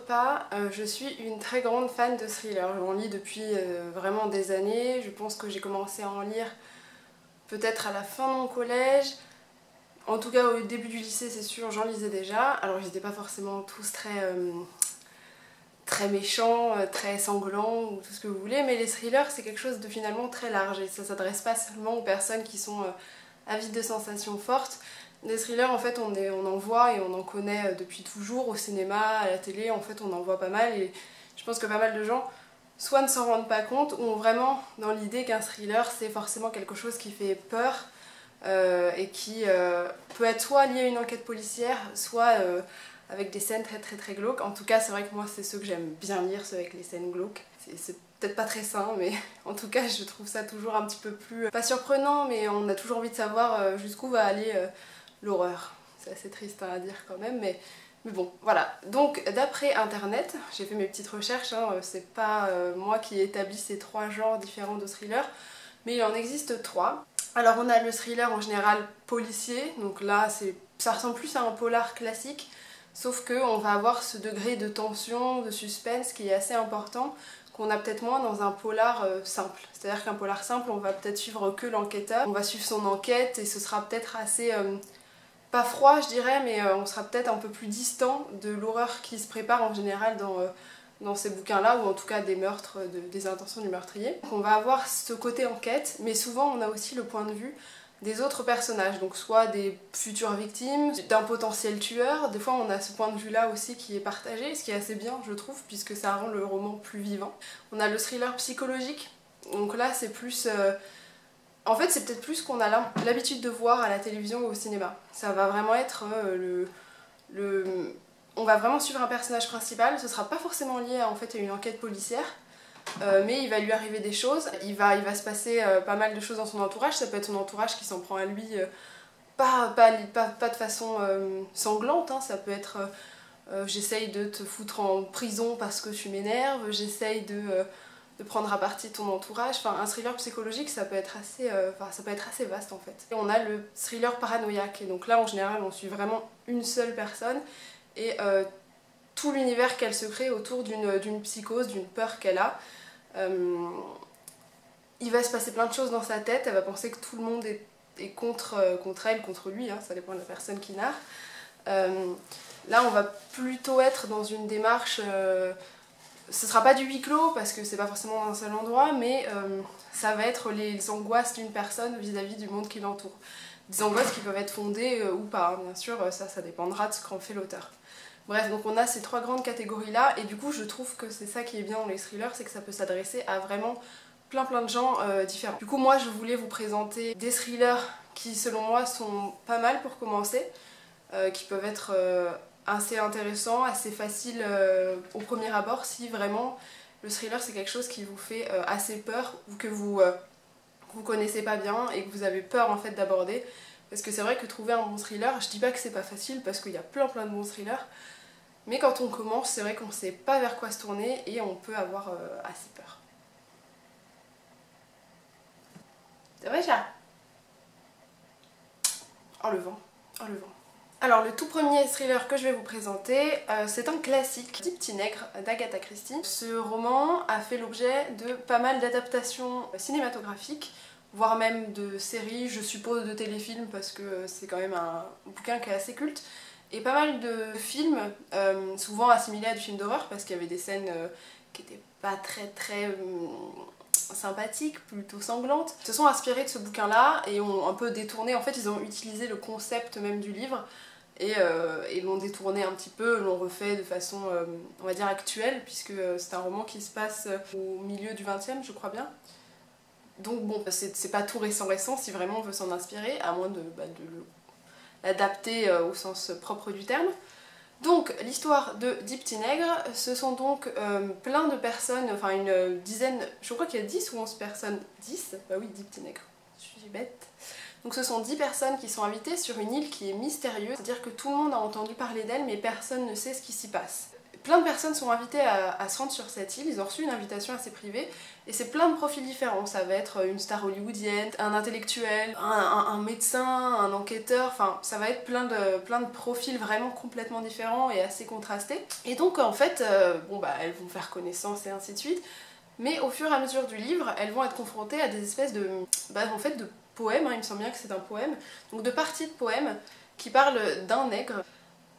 pas, je suis une très grande fan de thrillers. J'en lis depuis vraiment des années. Je pense que j'ai commencé à en lire peut-être à la fin de mon collège. En tout cas au début du lycée, c'est sûr, j'en lisais déjà. Alors ils n'étaient pas forcément tous très méchants, très sanglants ou tout ce que vous voulez, mais les thrillers c'est quelque chose de finalement très large et ça s'adresse pas seulement aux personnes qui sont avides de sensations fortes. Les thrillers en fait on en voit et on en connaît depuis toujours au cinéma, à la télé, en fait on en voit pas mal et je pense que pas mal de gens soit ne s'en rendent pas compte ou ont vraiment dans l'idée qu'un thriller c'est forcément quelque chose qui fait peur et qui peut être soit lié à une enquête policière, soit avec des scènes très glauques. En tout cas c'est vrai que moi c'est ceux que j'aime bien lire, ceux avec les scènes glauques. C'est peut-être pas très sain mais en tout cas je trouve ça toujours un petit peu plus, pas surprenant, mais on a toujours envie de savoir jusqu'où va aller l'horreur. C'est assez triste à dire quand même, mais bon, voilà. Donc d'après internet, j'ai fait mes petites recherches, hein, c'est pas moi qui établis ces 3 genres différents de thrillers, mais il en existe 3. Alors on a le thriller en général policier, donc là ça ressemble plus à un polar classique, sauf qu'on va avoir ce degré de tension, de suspense qui est assez important, qu'on a peut-être moins dans un polar simple. C'est-à-dire qu'un polar simple, on va peut-être suivre que l'enquêteur, on va suivre son enquête et ce sera peut-être assez... pas froid je dirais, mais on sera peut-être un peu plus distant de l'horreur qui se prépare en général dans ces bouquins-là, ou en tout cas des meurtres, des intentions du meurtrier. Donc on va avoir ce côté enquête, mais souvent on a aussi le point de vue des autres personnages, donc soit des futures victimes, d'un potentiel tueur. Des fois on a ce point de vue-là aussi qui est partagé, ce qui est assez bien je trouve, puisque ça rend le roman plus vivant. On a le thriller psychologique, donc là c'est plus... En fait, c'est peut-être plus qu'on a l'habitude de voir à la télévision ou au cinéma. Ça va vraiment être on va vraiment suivre un personnage principal, ce sera pas forcément lié en fait, à une enquête policière, mais il va lui arriver des choses, il va se passer pas mal de choses dans son entourage, ça peut être son entourage qui s'en prend à lui, pas de façon sanglante, hein, ça peut être j'essaye de te foutre en prison parce que tu m'énerves, j'essaye de prendre à partie ton entourage. Enfin, un thriller psychologique, ça peut être assez vaste en fait. Et on a le thriller paranoïaque, et donc là en général on suit vraiment une seule personne et tout l'univers qu'elle se crée autour d'une psychose, d'une peur qu'elle a. Il va se passer plein de choses dans sa tête, elle va penser que tout le monde est contre elle, contre lui, hein, ça dépend de la personne qui narre. Là on va plutôt être dans une démarche... ce sera pas du huis clos parce que c'est pas forcément dans un seul endroit, mais ça va être les angoisses d'une personne vis-à-vis du monde qui l'entoure. Des angoisses qui peuvent être fondées ou pas, hein, bien sûr, ça dépendra de ce qu'en fait l'auteur. Bref, donc on a ces 3 grandes catégories là, et du coup je trouve que c'est ça qui est bien dans les thrillers, c'est que ça peut s'adresser à vraiment plein de gens différents. Du coup moi je voulais vous présenter des thrillers qui selon moi sont pas mal pour commencer, qui peuvent être... assez intéressant, assez facile au premier abord si vraiment le thriller c'est quelque chose qui vous fait assez peur ou que vous connaissez pas bien et que vous avez peur en fait d'aborder. Parce que c'est vrai que trouver un bon thriller, je dis pas que c'est pas facile parce qu'il y a plein de bons thrillers, mais quand on commence c'est vrai qu'on sait pas vers quoi se tourner et on peut avoir assez peur. C'est vrai ça? Oh le vent, oh le vent. Alors le tout premier thriller que je vais vous présenter, c'est un classique, Dix Petits Nègres d'Agatha Christie. Ce roman a fait l'objet de pas mal d'adaptations cinématographiques, voire même de séries, je suppose de téléfilms parce que c'est quand même un bouquin qui est assez culte, et pas mal de films, souvent assimilés à du film d'horreur parce qu'il y avait des scènes qui étaient pas très sympathiques, plutôt sanglantes, se sont inspirés de ce bouquin-là et ont un peu détourné, en fait ils ont utilisé le concept même du livre et l'ont détourné un petit peu, l'ont refait de façon, on va dire, actuelle, puisque c'est un roman qui se passe au milieu du 20e, je crois bien. Donc bon, c'est pas tout récent si vraiment on veut s'en inspirer, à moins de l'adapter au sens propre du terme. Donc l'histoire de Dix Petits Nègres, ce sont donc plein de personnes, enfin une dizaine, je crois qu'il y a 10 ou 11 personnes, 10? Bah oui, 10 Petits Nègres, je suis bête. Donc ce sont 10 personnes qui sont invitées sur une île qui est mystérieuse, c'est-à-dire que tout le monde a entendu parler d'elle mais personne ne sait ce qui s'y passe. Plein de personnes sont invitées à se rendre sur cette île, ils ont reçu une invitation assez privée, et c'est plein de profils différents. Ça va être une star hollywoodienne, un intellectuel, un médecin, un enquêteur, enfin ça va être plein de profils vraiment complètement différents et assez contrastés. Et donc en fait, bon bah elles vont faire connaissance et ainsi de suite, mais au fur et à mesure du livre, elles vont être confrontées à des espèces de, en fait, de poèmes, hein, il me semble bien que c'est un poème, donc de parties de poèmes qui parlent d'un nègre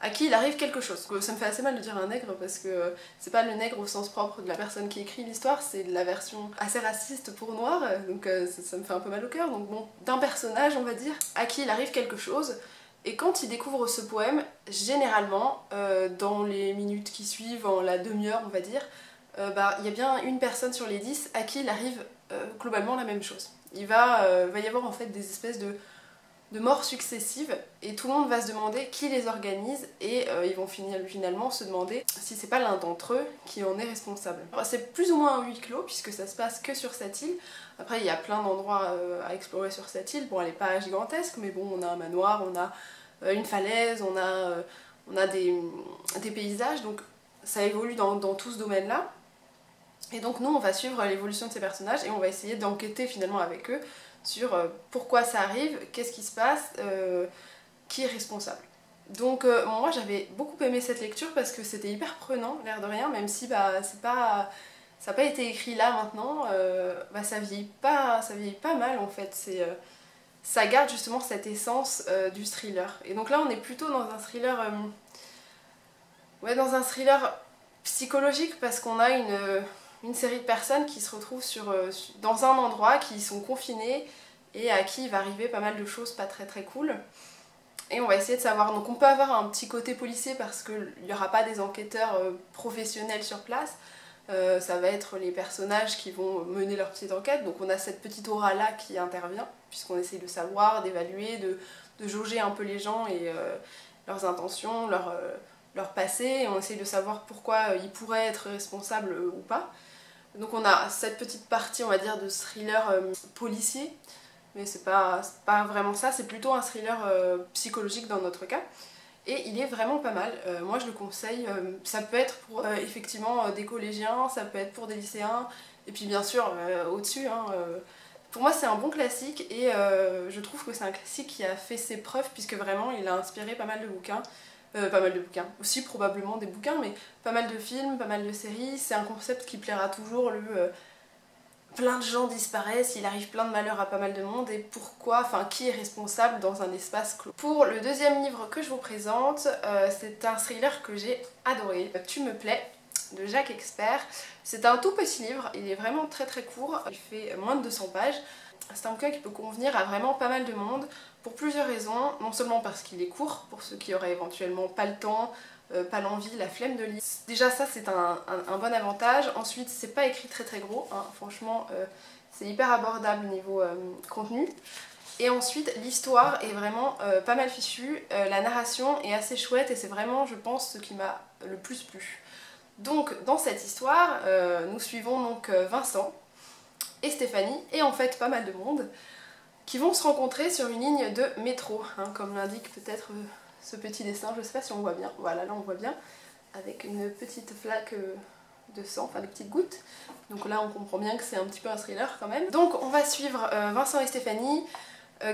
à qui il arrive quelque chose. Ça me fait assez mal de dire un nègre parce que c'est pas le nègre au sens propre de la personne qui écrit l'histoire, c'est la version assez raciste pour noir, donc ça me fait un peu mal au cœur. Donc bon, d'un personnage, on va dire, à qui il arrive quelque chose, et quand il découvre ce poème, généralement, dans les minutes qui suivent, en la demi-heure, on va dire, il y a bien une personne sur les 10 à qui il arrive globalement la même chose. Il va y avoir en fait des espèces de morts successives et tout le monde va se demander qui les organise et ils vont finalement se demander si c'est pas l'un d'entre eux qui en est responsable. C'est plus ou moins un huis clos puisque ça se passe que sur cette île. Après il y a plein d'endroits à explorer sur cette île. Bon elle est pas gigantesque mais bon on a un manoir, on a une falaise, on a des paysages donc ça évolue dans tout ce domaine là. Et donc nous on va suivre l'évolution de ces personnages et on va essayer d'enquêter finalement avec eux sur pourquoi ça arrive, qu'est-ce qui se passe, qui est responsable. Donc moi j'avais beaucoup aimé cette lecture parce que c'était hyper prenant, l'air de rien, même si c'est pas, ça n'a pas été écrit là maintenant, ça vieillit pas mal en fait, ça garde justement cette essence du thriller. Et donc là on est plutôt dans un thriller, dans un thriller psychologique parce qu'on a une série de personnes qui se retrouvent dans un endroit, qui sont confinées et à qui il va arriver pas mal de choses pas très très cool. Et on va essayer de savoir, donc on peut avoir un petit côté policier parce qu'il n'y aura pas des enquêteurs professionnels sur place, ça va être les personnages qui vont mener leur petite enquête, donc on a cette petite aura là qui intervient, puisqu'on essaye de savoir, d'évaluer, de jauger un peu les gens et leurs intentions, leur passé, et on essaye de savoir pourquoi ils pourraient être responsables ou pas. Donc on a cette petite partie, on va dire, de thriller policier, mais c'est pas vraiment ça, c'est plutôt un thriller psychologique dans notre cas. Et il est vraiment pas mal, moi je le conseille, ça peut être pour effectivement des collégiens, ça peut être pour des lycéens, et puis bien sûr au-dessus, hein, pour moi c'est un bon classique et je trouve que c'est un classique qui a fait ses preuves puisque vraiment il a inspiré pas mal de bouquins. Aussi probablement des bouquins, mais pas mal de films, pas mal de séries. C'est un concept qui plaira toujours, plein de gens disparaissent, il arrive plein de malheurs à pas mal de monde, et pourquoi, enfin qui est responsable dans un espace clos. Pour le deuxième livre que je vous présente, c'est un thriller que j'ai adoré, Tu me plais, de Jacques Expert. C'est un tout petit livre, il est vraiment très très court, il fait moins de 200 pages. C'est un bouquin qui peut convenir à vraiment pas mal de monde, pour plusieurs raisons, non seulement parce qu'il est court, pour ceux qui auraient éventuellement pas le temps, pas l'envie, la flemme de lire. Déjà ça c'est un bon avantage. Ensuite c'est pas écrit très très gros, hein. Franchement c'est hyper abordable niveau contenu. Et ensuite l'histoire est vraiment pas mal fichue, la narration est assez chouette et c'est vraiment je pense ce qui m'a le plus plu. Donc dans cette histoire nous suivons donc Vincent et Stéphanie et en fait pas mal de monde qui vont se rencontrer sur une ligne de métro, hein, comme l'indique peut-être ce petit dessin, je sais pas si on voit bien, voilà là on voit bien, avec une petite flaque de sang, enfin des petites gouttes, donc là on comprend bien que c'est un petit peu un thriller quand même. Donc on va suivre Vincent et Stéphanie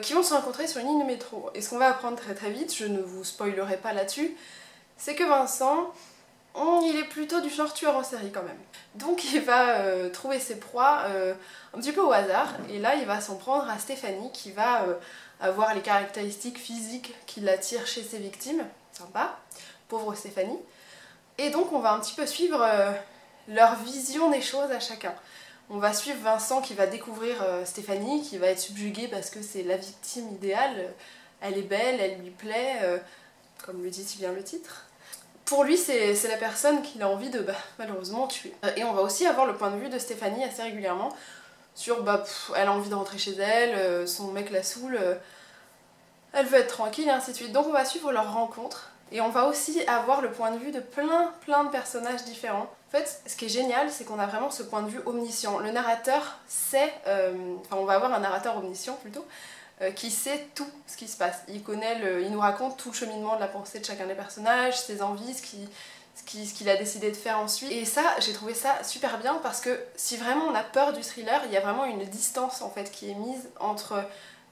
qui vont se rencontrer sur une ligne de métro, et ce qu'on va apprendre très très vite, je ne vous spoilerai pas là-dessus, c'est que Vincent, il est plutôt du genre tueur en série quand même. Donc il va trouver ses proies un petit peu au hasard, et là il va s'en prendre à Stéphanie qui va avoir les caractéristiques physiques qui l'attirent chez ses victimes. Sympa, pauvre Stéphanie. Et donc on va un petit peu suivre leur vision des choses à chacun. On va suivre Vincent qui va découvrir Stéphanie, qui va être subjuguée parce que c'est la victime idéale. Elle est belle, elle lui plaît, comme le dit si bien le titre. Pour lui, c'est la personne qu'il a envie de malheureusement tuer. Et on va aussi avoir le point de vue de Stéphanie assez régulièrement sur elle a envie de rentrer chez elle, son mec la saoule, elle veut être tranquille et ainsi de suite. Donc on va suivre leur rencontre et on va aussi avoir le point de vue de plein de personnages différents. En fait, ce qui est génial, c'est qu'on a vraiment ce point de vue omniscient. Le narrateur sait, on va avoir un narrateur omniscient plutôt, qui sait tout ce qui se passe. Il nous raconte tout le cheminement de la pensée de chacun des personnages, ses envies, ce qu'il a décidé de faire ensuite. Et ça, j'ai trouvé ça super bien parce que si vraiment on a peur du thriller, il y a vraiment une distance en fait qui est mise entre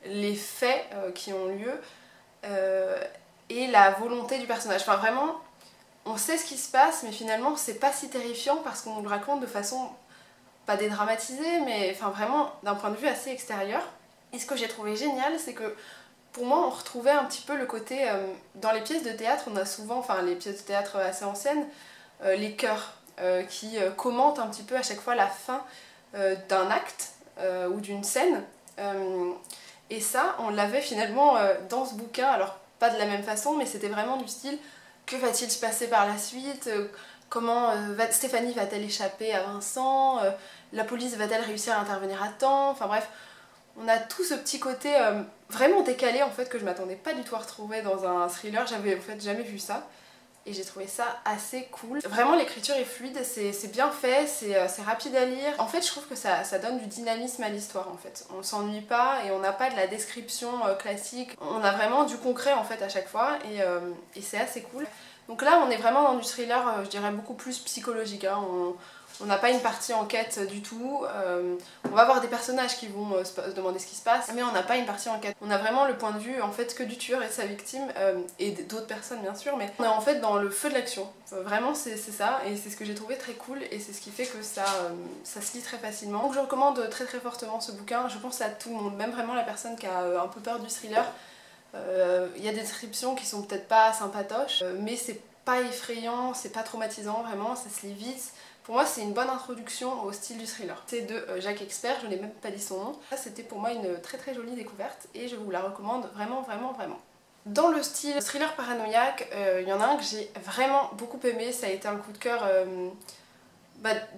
les faits qui ont lieu et la volonté du personnage. Enfin vraiment, on sait ce qui se passe, mais finalement c'est pas si terrifiant parce qu'on nous le raconte de façon pas dédramatisée, mais enfin vraiment d'un point de vue assez extérieur. Et ce que j'ai trouvé génial, c'est que pour moi, on retrouvait un petit peu le côté... dans les pièces de théâtre, on a souvent, enfin les pièces de théâtre assez anciennes, les chœurs qui commentent un petit peu à chaque fois la fin d'un acte ou d'une scène. Et ça, on l'avait finalement dans ce bouquin, alors pas de la même façon, mais c'était vraiment du style « Que va-t-il se passer par la suite ? Comment Stéphanie va-t-elle échapper à Vincent ? La police va-t-elle réussir à intervenir à temps ?» Enfin bref, on a tout ce petit côté vraiment décalé en fait que je m'attendais pas du tout à retrouver dans un thriller, j'avais en fait jamais vu ça et j'ai trouvé ça assez cool. Vraiment l'écriture est fluide, c'est bien fait, c'est rapide à lire. En fait je trouve que ça donne du dynamisme à l'histoire en fait. On s'ennuie pas et on n'a pas de la description classique, on a vraiment du concret en fait à chaque fois et c'est assez cool. Donc là on est vraiment dans du thriller, je dirais beaucoup plus psychologique, hein. On n'a pas une partie enquête du tout, on va avoir des personnages qui vont se demander ce qui se passe, mais on n'a pas une partie enquête. On a vraiment le point de vue en fait que du tueur et de sa victime, et d'autres personnes bien sûr, mais on est en fait dans le feu de l'action. Vraiment c'est ça, et c'est ce que j'ai trouvé très cool, et c'est ce qui fait que ça se lit très facilement. Donc je recommande très très fortement ce bouquin, je pense à tout le monde, même vraiment la personne qui a un peu peur du thriller. Il y a des descriptions qui sont peut-être pas sympatoches, mais c'est pas effrayant, c'est pas traumatisant, vraiment, ça se lit vite. Pour moi, c'est une bonne introduction au style du thriller. C'est de Jacques Expert, je n'ai même pas dit son nom. Ça, c'était pour moi une très très jolie découverte et je vous la recommande vraiment, vraiment, vraiment. Dans le style thriller paranoïaque, il y en a un que j'ai vraiment beaucoup aimé, ça a été un coup de cœur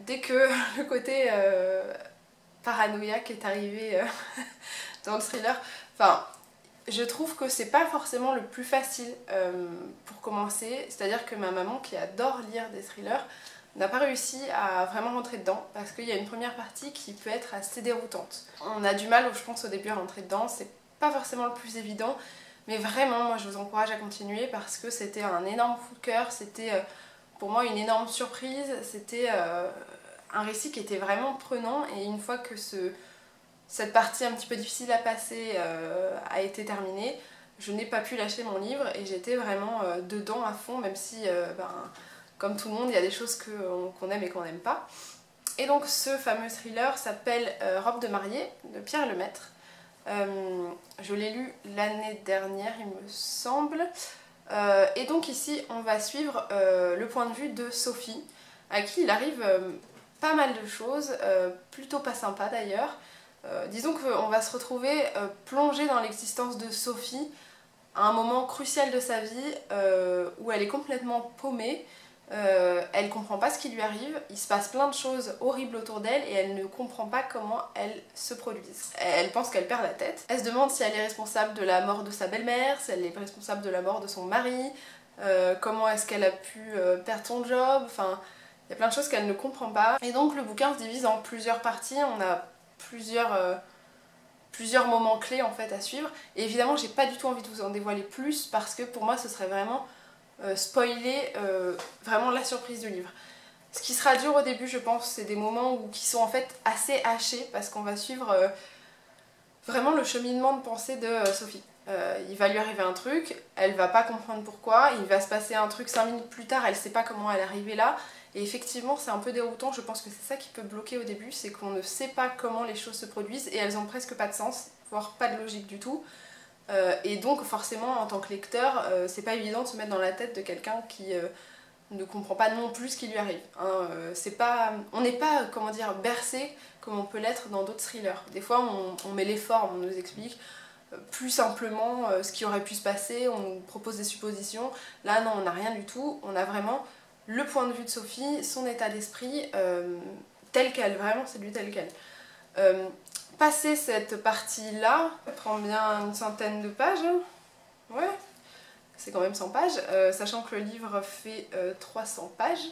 dès que le côté paranoïaque est arrivé dans le thriller. Enfin, je trouve que c'est pas forcément le plus facile pour commencer, c'est-à-dire que ma maman qui adore lire des thrillers n'a pas réussi à vraiment rentrer dedans parce qu'il y a une première partie qui peut être assez déroutante. On a du mal, je pense, au début à rentrer dedans, c'est pas forcément le plus évident, mais vraiment, moi je vous encourage à continuer parce que c'était un énorme coup de cœur, c'était pour moi une énorme surprise, c'était un récit qui était vraiment prenant et une fois que cette partie un petit peu difficile à passer a été terminée, je n'ai pas pu lâcher mon livre et j'étais vraiment dedans à fond, même si comme tout le monde, il y a des choses qu'on aime et qu'on n'aime pas. Et donc ce fameux thriller s'appelle Robe de mariée de Pierre Lemaitre. Je l'ai lu l'année dernière, il me semble. Et donc ici, on va suivre le point de vue de Sophie, à qui il arrive pas mal de choses, plutôt pas sympa d'ailleurs. Disons qu'on va se retrouver plongé dans l'existence de Sophie à un moment crucial de sa vie où elle est complètement paumée. Elle comprend pas ce qui lui arrive, il se passe plein de choses horribles autour d'elle et elle ne comprend pas comment elles se produisent. Elle pense qu'elle perd la tête. Elle se demande si elle est responsable de la mort de sa belle-mère, si elle est responsable de la mort de son mari, comment est-ce qu'elle a pu perdre son job, enfin il y a plein de choses qu'elle ne comprend pas. Et donc le bouquin se divise en plusieurs parties, on a plusieurs moments clés en fait à suivre. Et évidemment j'ai pas du tout envie de vous en dévoiler plus parce que pour moi ce serait vraiment spoiler vraiment la surprise du livre. Ce qui sera dur au début je pense, c'est des moments qui sont en fait assez hachés parce qu'on va suivre vraiment le cheminement de pensée de Sophie. Il va lui arriver un truc, elle va pas comprendre pourquoi, il va se passer un truc 5 minutes plus tard, elle sait pas comment elle est arrivée là, et effectivement c'est un peu déroutant, je pense que c'est ça qui peut bloquer au début, c'est qu'on ne sait pas comment les choses se produisent et elles ont presque pas de sens, voire pas de logique du tout. Et donc forcément en tant que lecteur, c'est pas évident de se mettre dans la tête de quelqu'un qui ne comprend pas non plus ce qui lui arrive. Hein. On n'est pas, comment dire, bercé comme on peut l'être dans d'autres thrillers. Des fois on met les formes, on nous explique plus simplement ce qui aurait pu se passer, on nous propose des suppositions. Là non, on n'a rien du tout, on a vraiment le point de vue de Sophie, son état d'esprit tel quel, vraiment c'est du tel quel. Passer cette partie-là, ça prend bien une centaine de pages, ouais, c'est quand même 100 pages, sachant que le livre fait 300 pages.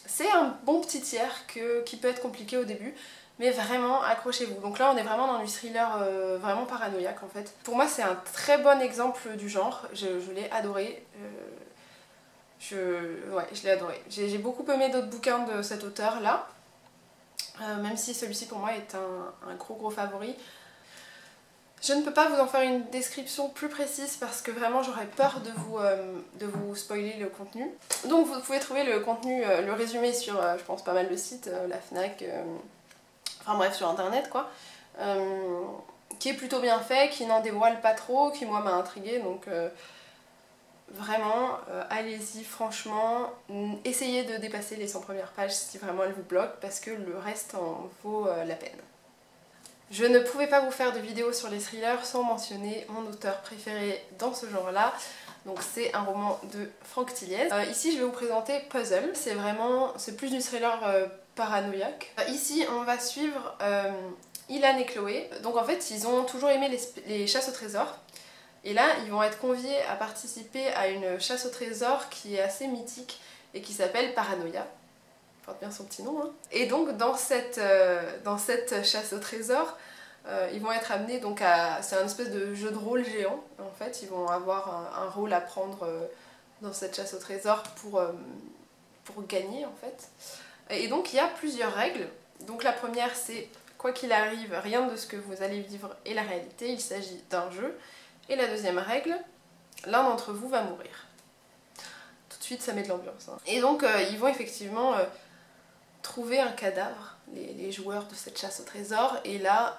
C'est un bon petit tiers qui peut être compliqué au début, mais vraiment accrochez-vous. Donc là on est vraiment dans du thriller vraiment paranoïaque en fait. Pour moi c'est un très bon exemple du genre, je l'ai adoré. Ouais, je l'ai adoré. J'ai beaucoup aimé d'autres bouquins de cet auteur-là, même si celui-ci pour moi est un gros favori. Je ne peux pas vous en faire une description plus précise parce que vraiment j'aurais peur de vous spoiler le contenu. Donc vous pouvez trouver le contenu, le résumé sur, je pense, pas mal de sites, la Fnac, enfin bref, sur internet quoi, qui est plutôt bien fait, qui n'en dévoile pas trop, qui moi m'a intriguée, donc vraiment, allez-y franchement, essayez de dépasser les 100 premières pages si vraiment elles vous bloquent parce que le reste en vaut la peine. Je ne pouvais pas vous faire de vidéo sur les thrillers sans mentionner mon auteur préféré dans ce genre-là. Donc c'est un roman de Franck Thiliez. Ici je vais vous présenter Puzzle. C'est plus du thriller paranoïaque. Ici on va suivre Ilan et Chloé. Donc en fait ils ont toujours aimé les chasses au trésor. Et là ils vont être conviés à participer à une chasse au trésor qui est assez mythique et qui s'appelle Paranoia. Porte bien son petit nom, hein. Et donc dans cette chasse au trésor, ils vont être amenés donc à... C'est un espèce de jeu de rôle géant en fait, ils vont avoir un rôle à prendre dans cette chasse au trésor pour gagner en fait. Et donc il y a plusieurs règles. Donc la première c'est, quoi qu'il arrive, rien de ce que vous allez vivre est la réalité, il s'agit d'un jeu. Et la deuxième règle, l'un d'entre vous va mourir. Tout de suite ça met de l'ambiance, hein. Et donc ils vont effectivement... trouver un cadavre, les joueurs de cette chasse au trésor, et là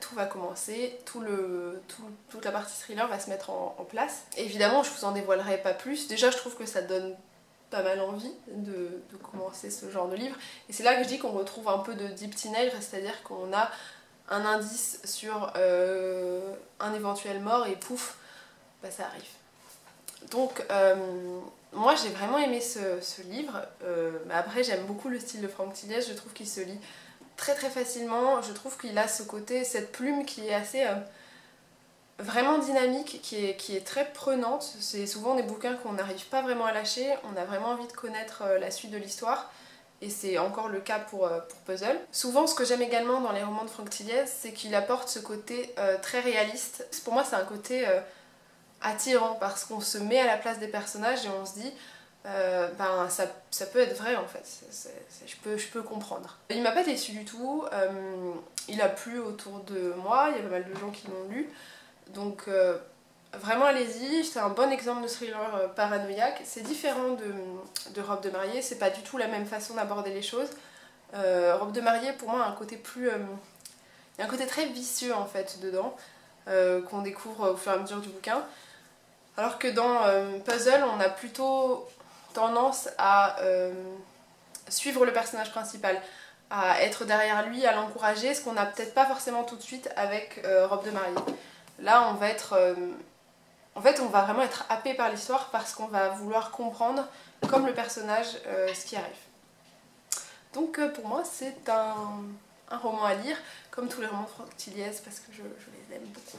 tout va commencer, toute la partie thriller va se mettre en place. Et évidemment je vous en dévoilerai pas plus, déjà je trouve que ça donne pas mal envie de commencer ce genre de livre, et c'est là que je dis qu'on retrouve un peu de Deep Teenage, c'est-à-dire qu'on a un indice sur un éventuel mort et pouf, ça arrive. Donc moi j'ai vraiment aimé ce livre, mais après j'aime beaucoup le style de Franck Thiliez, je trouve qu'il se lit très facilement, je trouve qu'il a ce côté, cette plume qui est assez vraiment dynamique, qui est très prenante. C'est souvent des bouquins qu'on n'arrive pas vraiment à lâcher, on a vraiment envie de connaître la suite de l'histoire, et c'est encore le cas pour Puzzle. Souvent ce que j'aime également dans les romans de Franck Thiliez, c'est qu'il apporte ce côté très réaliste. Pour moi c'est un côté... attirant parce qu'on se met à la place des personnages et on se dit ça peut être vrai en fait, je peux comprendre. Il m'a pas déçu du tout, il a plu autour de moi, il y a pas mal de gens qui l'ont lu, donc vraiment allez-y, c'est un bon exemple de thriller paranoïaque. C'est différent de Robe de mariée, c'est pas du tout la même façon d'aborder les choses. Robe de mariée pour moi a un côté plus... il y a un côté très vicieux en fait dedans, qu'on découvre au fur et à mesure du bouquin. Alors que dans Puzzle, on a plutôt tendance à suivre le personnage principal, à être derrière lui, à l'encourager, ce qu'on n'a peut-être pas forcément tout de suite avec Robe de mariée. Là, on va être... en fait, on va vraiment être happé par l'histoire parce qu'on va vouloir comprendre, comme le personnage, ce qui arrive. Donc pour moi, c'est un roman à lire, comme tous les romans de Franck Thiliez, parce que je les aime beaucoup.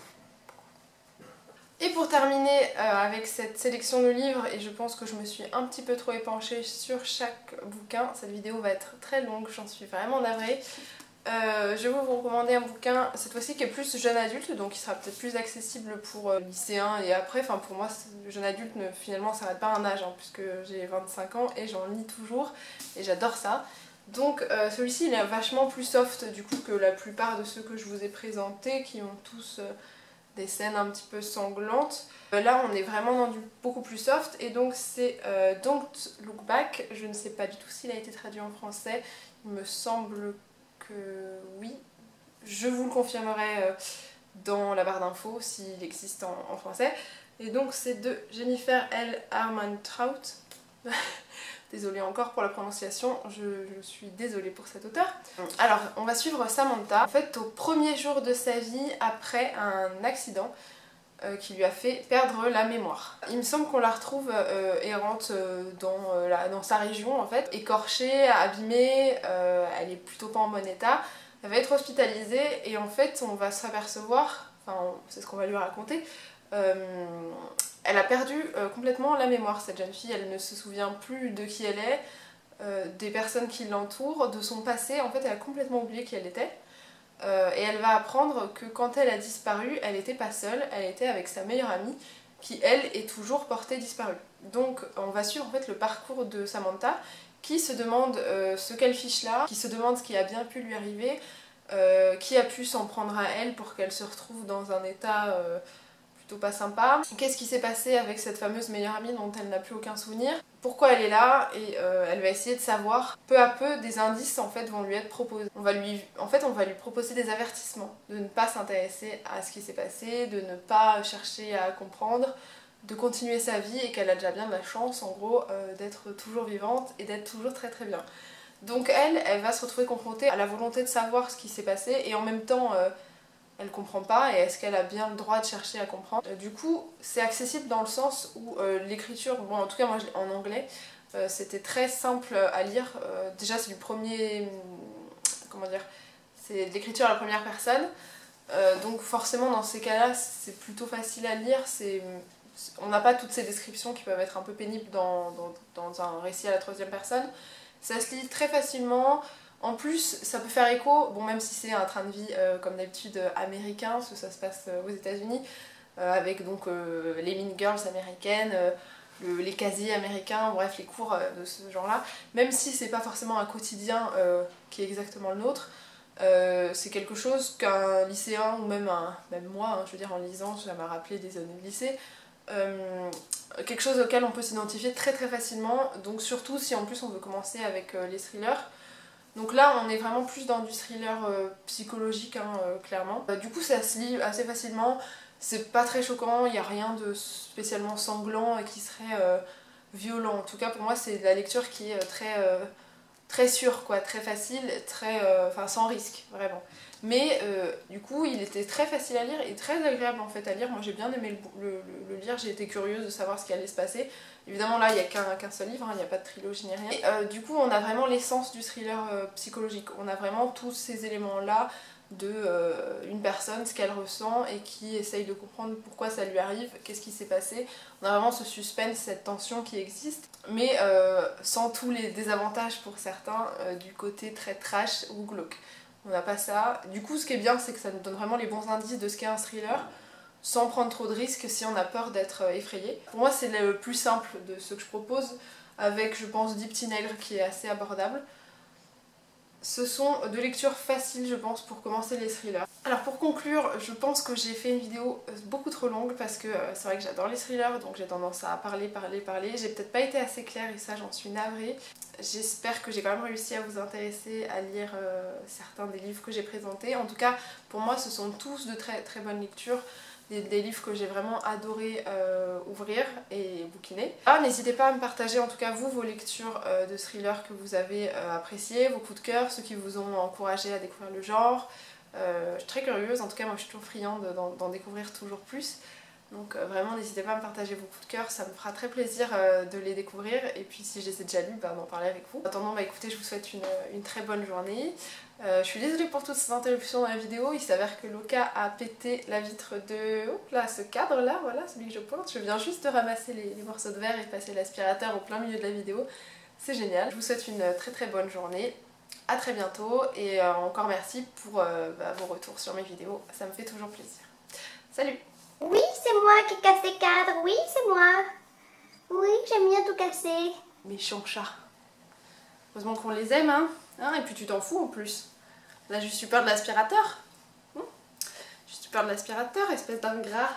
Et pour terminer avec cette sélection de livres, et je pense que je me suis un petit peu trop épanchée sur chaque bouquin, cette vidéo va être très longue, j'en suis vraiment navrée. Je vais vous recommander un bouquin, cette fois-ci qui est plus jeune adulte, donc qui sera peut-être plus accessible pour lycéens et après. Enfin pour moi, le jeune adulte finalement ça n'arrête pas un âge, hein, puisque j'ai 25 ans et j'en lis toujours, et j'adore ça. Donc celui-ci il est vachement plus soft du coup que la plupart de ceux que je vous ai présentés, qui ont tous... des scènes un petit peu sanglantes. Là on est vraiment dans du beaucoup plus soft, et donc c'est Don't Look Back. Je ne sais pas du tout s'il a été traduit en français, il me semble que oui. Je vous le confirmerai dans la barre d'infos s'il existe en français. Et donc c'est de Jennifer L. Armentrout. Désolée encore pour la prononciation, je suis désolée pour cet auteur. Alors, on va suivre Samantha, en fait, au premier jour de sa vie après un accident qui lui a fait perdre la mémoire. Il me semble qu'on la retrouve errante dans sa région, en fait, écorchée, abîmée, elle est plutôt pas en bon état. Elle va être hospitalisée et en fait, on va s'apercevoir, enfin, c'est ce qu'on va lui raconter, elle a perdu complètement la mémoire, cette jeune fille. Elle ne se souvient plus de qui elle est, des personnes qui l'entourent, de son passé. En fait, elle a complètement oublié qui elle était. Et elle va apprendre que quand elle a disparu, elle n'était pas seule, elle était avec sa meilleure amie qui elle est toujours portée disparue. Donc on va suivre en fait le parcours de Samantha qui se demande ce qu'elle fiche là, qui se demande ce qui a bien pu lui arriver, qui a pu s'en prendre à elle pour qu'elle se retrouve dans un état plutôt pas sympa. Qu'est-ce qui s'est passé avec cette fameuse meilleure amie dont elle n'a plus aucun souvenir, pourquoi elle est là, et elle va essayer de savoir. Peu à peu, des indices en fait vont lui être proposés. On va lui proposer des avertissements, de ne pas s'intéresser à ce qui s'est passé, de ne pas chercher à comprendre, de continuer sa vie, et qu'elle a déjà bien de la chance en gros d'être toujours vivante et d'être toujours très très bien. Donc elle va se retrouver confrontée à la volonté de savoir ce qui s'est passé, et en même temps elle comprend pas, et est-ce qu'elle a bien le droit de chercher à comprendre. Du coup c'est accessible dans le sens où l'écriture, bon en tout cas moi je l'ai en anglais, c'était très simple à lire. Déjà c'est du premier, comment dire, c'est de l'écriture à la première personne, donc forcément dans ces cas là c'est plutôt facile à lire. On n'a pas toutes ces descriptions qui peuvent être un peu pénibles dans un récit à la troisième personne. Ça se lit très facilement. En plus, ça peut faire écho, bon même si c'est un train de vie comme d'habitude américain, parce que ça se passe aux États-Unis, avec donc les Mean Girls américaines, les casiers américains, bref les cours de ce genre-là. Même si c'est pas forcément un quotidien qui est exactement le nôtre, c'est quelque chose qu'un lycéen, ou même moi, hein, je veux dire en lisant, ça m'a rappelé des années de lycée, quelque chose auquel on peut s'identifier très très facilement, donc surtout si en plus on veut commencer avec les thrillers. Donc là on est vraiment plus dans du thriller psychologique hein, clairement. Du coup ça se lit assez facilement, c'est pas très choquant, il n'y a rien de spécialement sanglant et qui serait violent. En tout cas pour moi c'est de la lecture qui est très sûre quoi, très facile, enfin sans risque vraiment. Mais du coup il était très facile à lire et très agréable en fait à lire. Moi j'ai bien aimé le lire, j'ai été curieuse de savoir ce qui allait se passer. Évidemment là il n'y a qu'un seul livre, hein, il n'y a pas de trilogie ni rien. Et du coup on a vraiment l'essence du thriller psychologique. On a vraiment tous ces éléments là de une personne, ce qu'elle ressent et qui essaye de comprendre pourquoi ça lui arrive, qu'est-ce qui s'est passé. On a vraiment ce suspense, cette tension qui existe, mais sans tous les désavantages pour certains du côté très trash ou glauque. On n'a pas ça. Du coup ce qui est bien c'est que ça nous donne vraiment les bons indices de ce qu'est un thriller, sans prendre trop de risques si on a peur d'être effrayé. Pour moi c'est le plus simple de ce que je propose, avec je pense Deep Teenager qui est assez abordable. Ce sont deux lectures faciles je pense pour commencer les thrillers. Alors pour conclure, je pense que j'ai fait une vidéo beaucoup trop longue parce que c'est vrai que j'adore les thrillers, donc j'ai tendance à parler. J'ai peut-être pas été assez claire et ça j'en suis navrée. J'espère que j'ai quand même réussi à vous intéresser à lire certains des livres que j'ai présentés. En tout cas pour moi ce sont tous de très très bonnes lectures. Des livres que j'ai vraiment adoré ouvrir et bouquiner. N'hésitez pas à me partager en tout cas vous vos lectures de thrillers que vous avez appréciées, vos coups de cœur, ceux qui vous ont encouragé à découvrir le genre. Je suis très curieuse, en tout cas moi je suis toujours friande d'en découvrir toujours plus. Donc vraiment n'hésitez pas à me partager vos coups de cœur, ça me fera très plaisir de les découvrir. Et puis si je les ai déjà lus, d'en parler avec vous. En attendant, écoutez, je vous souhaite une très bonne journée. Je suis désolée pour toutes ces interruptions dans la vidéo, il s'avère que Loka a pété la vitre de ce cadre là, voilà, celui que je pointe. Je viens juste de ramasser les morceaux de verre et passer l'aspirateur au plein milieu de la vidéo. C'est génial. Je vous souhaite une très très bonne journée. À très bientôt et encore merci pour vos retours sur mes vidéos, ça me fait toujours plaisir. Salut! Oui, c'est moi qui casse les cadres, oui, c'est moi. Oui, j'aime bien tout casser. Méchant chat. Heureusement qu'on les aime, hein. Et puis tu t'en fous en plus. Là, juste eu peur de l'aspirateur. Juste eu peur de l'aspirateur, espèce d'ingrat.